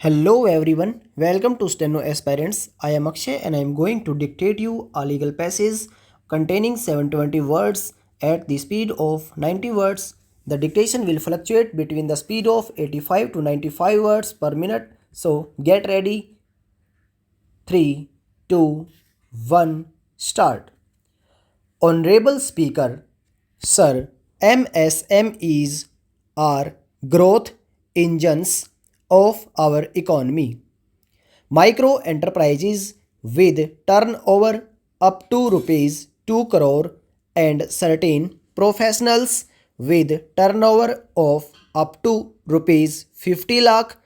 Hello everyone, welcome to Steno Aspirants. I am Akshay and I am going to dictate you a legal passage containing 720 words at the speed of 90 words. The dictation will fluctuate between the speed of 85 to 95 words per minute. So get ready. 3, 2, 1, start. Honorable Speaker, Sir, MSMEs are growth engines of our economy. Micro enterprises with turnover up to rupees 2 crore and certain professionals with turnover of up to rupees 50 lakh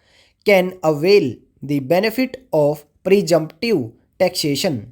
can avail the benefit of presumptive taxation.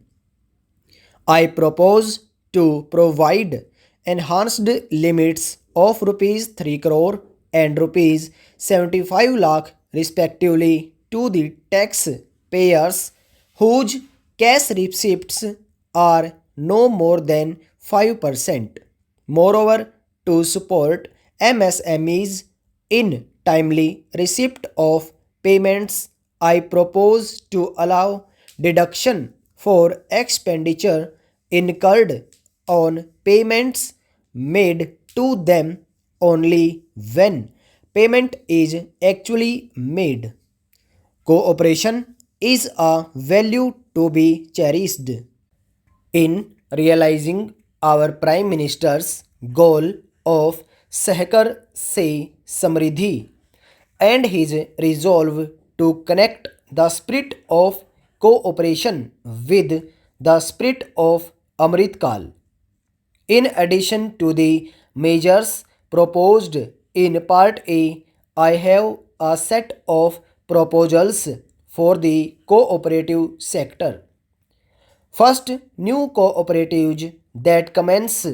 I propose to provide enhanced limits of rupees 3 crore and rupees 75 lakh respectively to the taxpayers whose cash receipts are no more than 5%. Moreover, to support MSMEs in timely receipt of payments, I propose to allow deduction for expenditure incurred on payments made to them only when payment is actually made. Cooperation is a value to be cherished. In realizing our Prime Minister's goal of Sahkar Se Samriddhi and his resolve to connect the spirit of cooperation with the spirit of Amritkal. In addition to the measures proposed in Part A, I have a set of proposals for the cooperative sector. First, new cooperatives that commence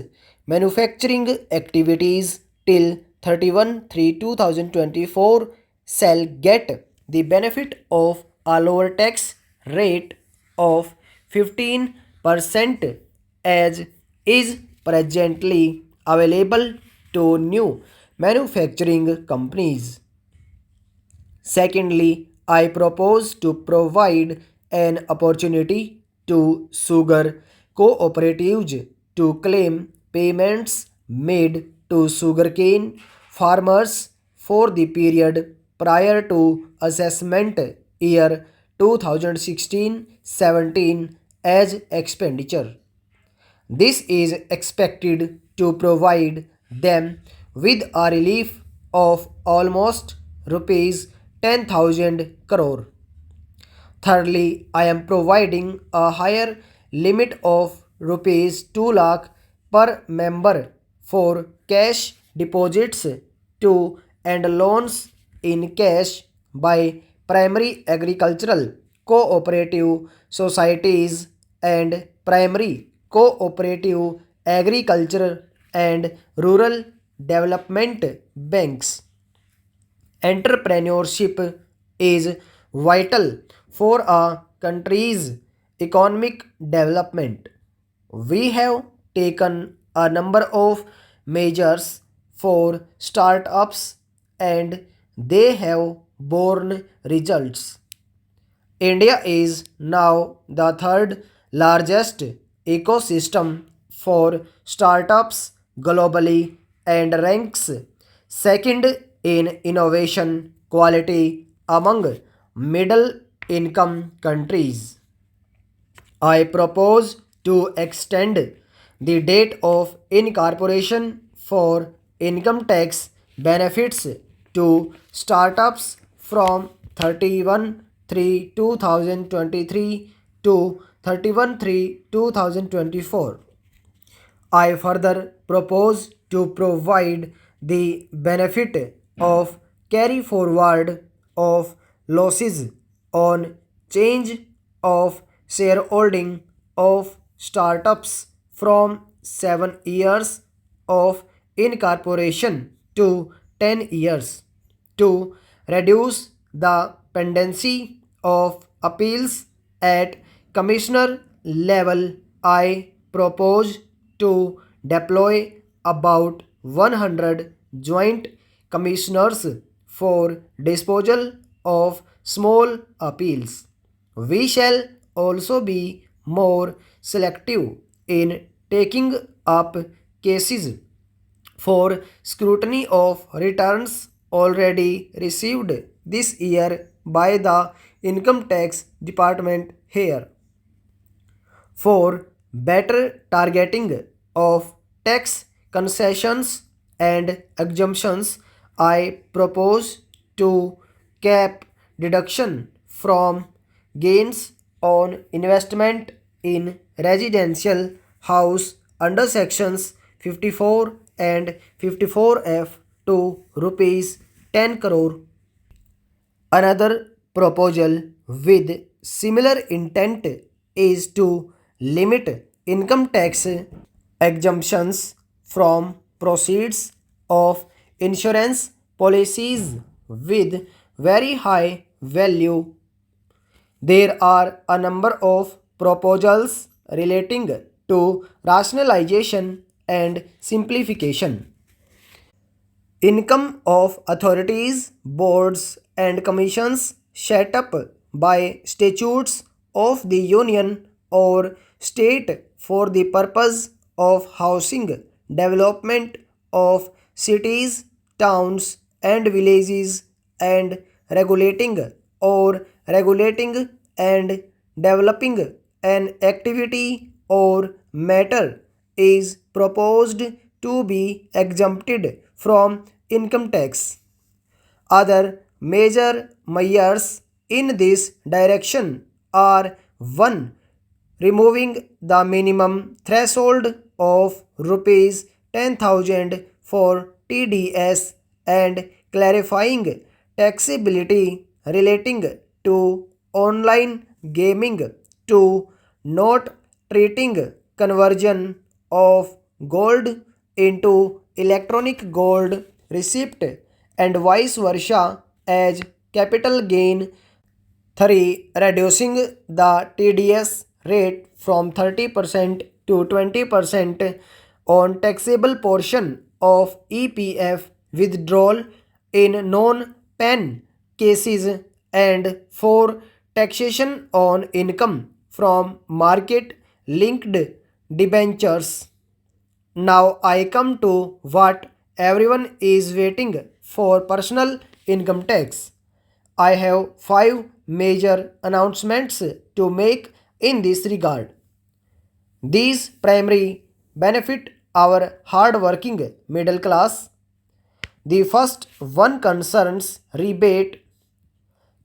manufacturing activities till 31/3/2024 shall get the benefit of a lower tax rate of 15% as is presently available to new manufacturing companies. Secondly, I propose to provide an opportunity to sugar cooperatives to claim payments made to sugarcane farmers for the period prior to assessment year 2016-17 as expenditure. This is expected to provide them with a relief of almost rupees 10,000 crore. Thirdly, I am providing a higher limit of rupees 2 lakh per member for cash deposits to and loans in cash by primary agricultural cooperative societies and primary cooperative agriculture and rural development banks. Entrepreneurship is vital for a country's economic development. We have taken a number of measures for startups and they have borne results. India is now the third largest ecosystem for startups globally and ranks second in innovation quality among middle income countries. I propose to extend the date of incorporation for income tax benefits to startups from 31/3/2023 to 31/3/2024. I further propose to provide the benefit of carry forward of losses on change of shareholding of startups from 7 years of incorporation to 10 years to reduce the pendency of appeals at commissioner level. I propose to deploy about 100 joint commissioners for disposal of small appeals. We shall also be more selective in taking up cases for scrutiny of returns already received this year by the Income Tax Department here. For better targeting of tax concessions and exemptions, I propose to cap deduction from gains on investment in residential house under sections 54 and 54F to rupees 10 crore. Another proposal with similar intent is to limit income tax exemptions from proceeds of insurance policies with very high value. There are a number of proposals relating to rationalization and simplification. Income of authorities, boards, and commissions set up by statutes of the Union or state for the purpose of housing development of cities, towns, and villages, and regulating or regulating and developing an activity or matter is proposed to be exempted from income tax. Other major measures in this direction are 1. Removing the minimum threshold of rupees 10,000 for TDS and clarifying taxability relating to online gaming. 2. Not treating conversion of gold into electronic gold receipt and vice versa as capital gain. 3. Reducing the TDS rate from 30% to 20% on taxable portion of EPF withdrawal in non-PAN cases. And 4. Taxation on income from market-linked debentures. Now I come to what everyone is waiting for, personal income tax. I have 5 major announcements to make in this regard. These primarily benefit our hard-working middle class. The first one concerns rebate.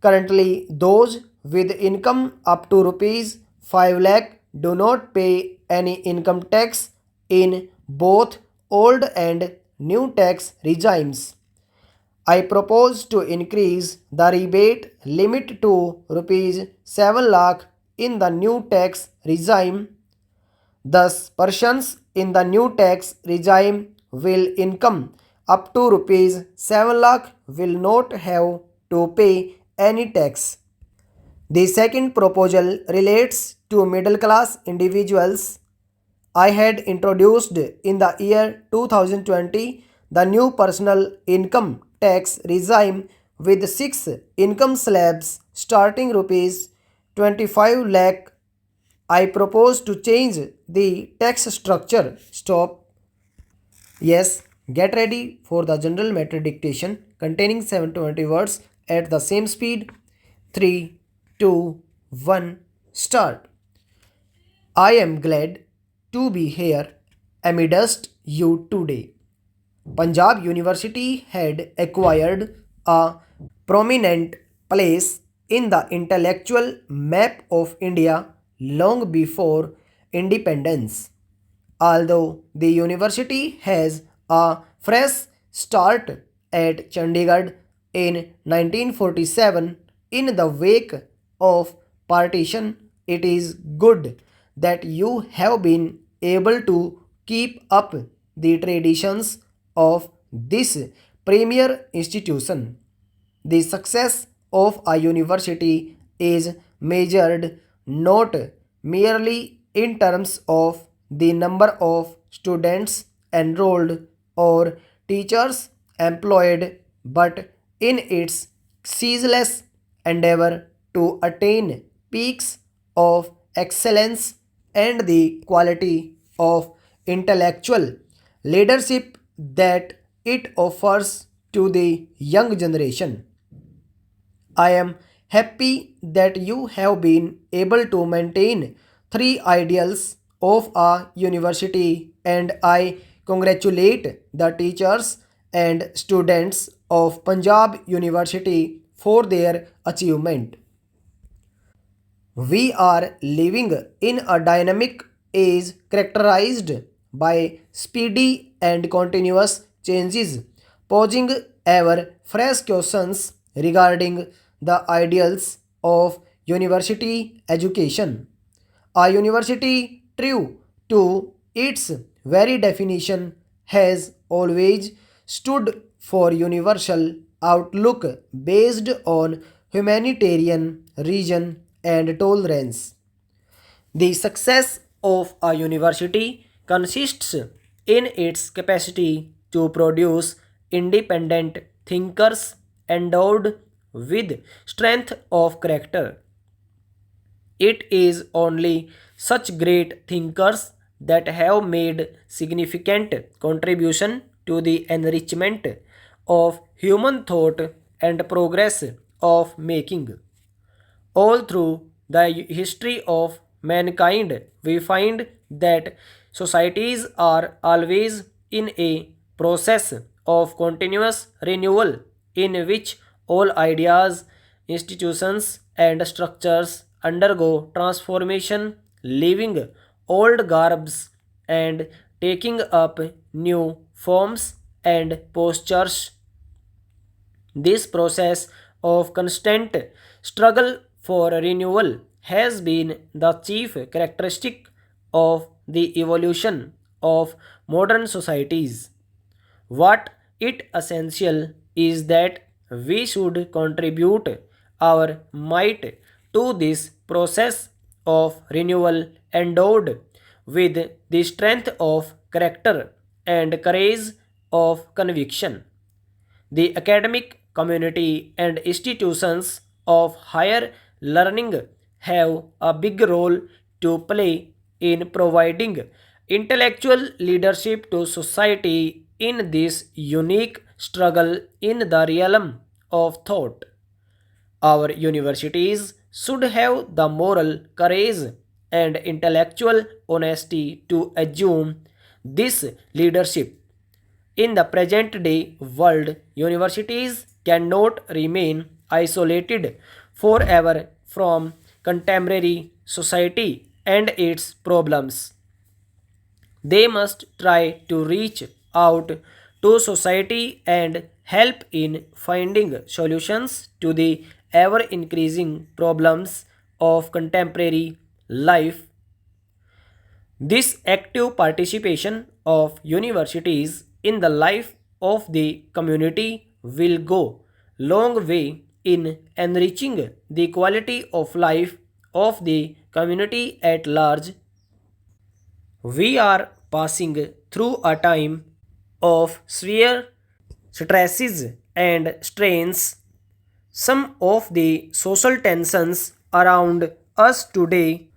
Currently, those with income up to rupees 5 lakh do not pay any income tax in both old and new tax regimes. I propose to increase the rebate limit to rupees 7 lakh in the new tax regime. Thus, persons in the new tax regime will income up to rupees 7 lakh will not have to pay any tax. The second proposal relates to middle class individuals. I had introduced in the year 2020 the new personal income tax regime with 6 income slabs starting rupees 25 lakh. I propose to change the tax structure. Stop. Yes, get ready for the general matter dictation containing 720 words at the same speed. 3, 2, 1, start. I am glad to be here amidst you today. Punjab University had acquired a prominent place in the intellectual map of India long before independence. Although the university has a fresh start at Chandigarh in 1947 in the wake of partition, it is good that you have been able to keep up the traditions of this premier institution. The success of a university is measured not merely in terms of the number of students enrolled or teachers employed, but in its ceaseless endeavor to attain peaks of excellence and the quality of intellectual leadership that it offers to the young generation. I am happy that you have been able to maintain three ideals of a university, and I congratulate the teachers and students of Punjab University for their achievement. We are living in a dynamic age characterized by speedy and continuous changes, posing ever fresh questions regarding the ideals of university education. A university, true to its very definition, has always stood for universal outlook based on humanitarian reason and tolerance. The success of a university consists in its capacity to produce independent thinkers endowed with strength of character. It is only such great thinkers that have made significant contribution to the enrichment of human thought and progress of making. All through the history of mankind, we find that societies are always in a process of continuous renewal in which all ideas, institutions, and structures undergo transformation, leaving old garbs and taking up new forms and postures. This process of constant struggle for renewal has been the chief characteristic of the evolution of modern societies. What it essential is that we should contribute our might to this process of renewal endowed with the strength of character and courage of conviction. The academic community and institutions of higher learning have a big role to play in providing intellectual leadership to society in this unique struggle in the realm of thought. Our universities should have the moral courage and intellectual honesty to assume this leadership. In the present day world, universities cannot remain isolated forever from contemporary society and its problems. They must try to reach out to society and help in finding solutions to the ever increasing problems of contemporary life. This active participation of universities in the life of the community will go long way in enriching the quality of life of the community at large. We are passing through a time of severe stresses and strains. Some of the social tensions around us today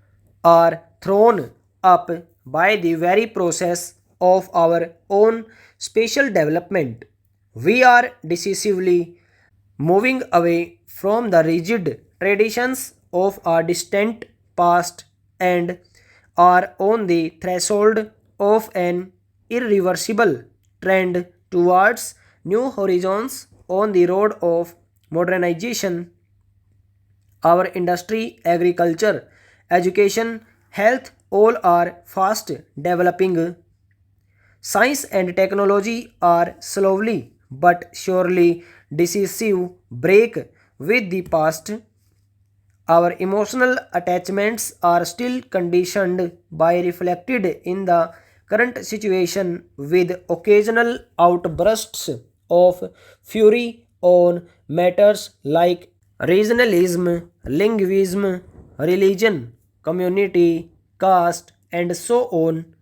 are thrown up by the very process of our own spatial development. We are decisively moving away from the rigid traditions of our distant past and are on the threshold of an irreversible trend towards new horizons on the road of modernization. Our industry, agriculture, education, health all are fast developing. Science and technology are slowly but surely decisive break with the past. Our emotional attachments are still conditioned by reflected in the current situation with occasional outbursts of fury on matters like regionalism, linguism, religion, community, caste, and so on.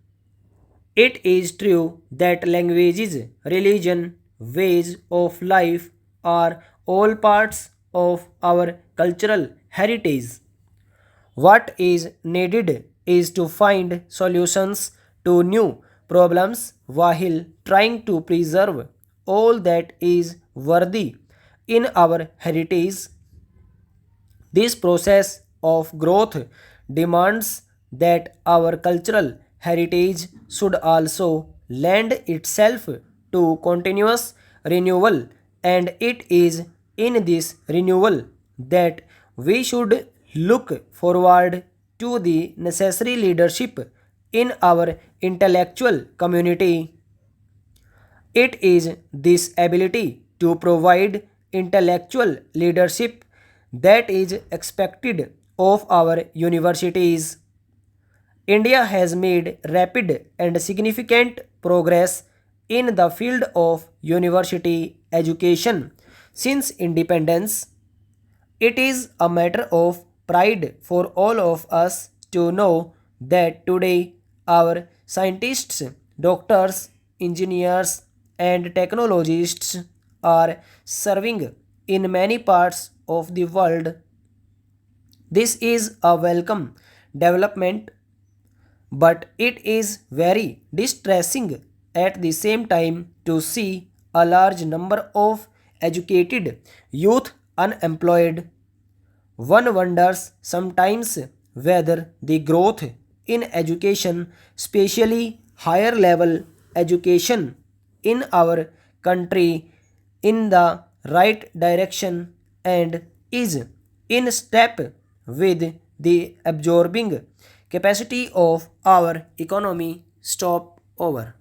It is true that languages, religion, ways of life are all parts of our cultural heritage. What is needed is to find solutions to new problems while trying to preserve all that is worthy in our heritage. This process of growth demands that our cultural heritage should also lend itself to continuous renewal, and it is in this renewal that we should look forward to the necessary leadership in our intellectual community. It is this ability to provide intellectual leadership that is expected of our universities. India has made rapid and significant progress in the field of university education since independence. It is a matter of pride for all of us to know that today our scientists, doctors, engineers, and technologists are serving in many parts of the world. This is a welcome development, but it is very distressing at the same time to see a large number of educated youth unemployed. One wonders sometimes whether the growth in education, especially higher level education in our country, in the right direction and is in step with the absorbing capacity of our economy. Stop over.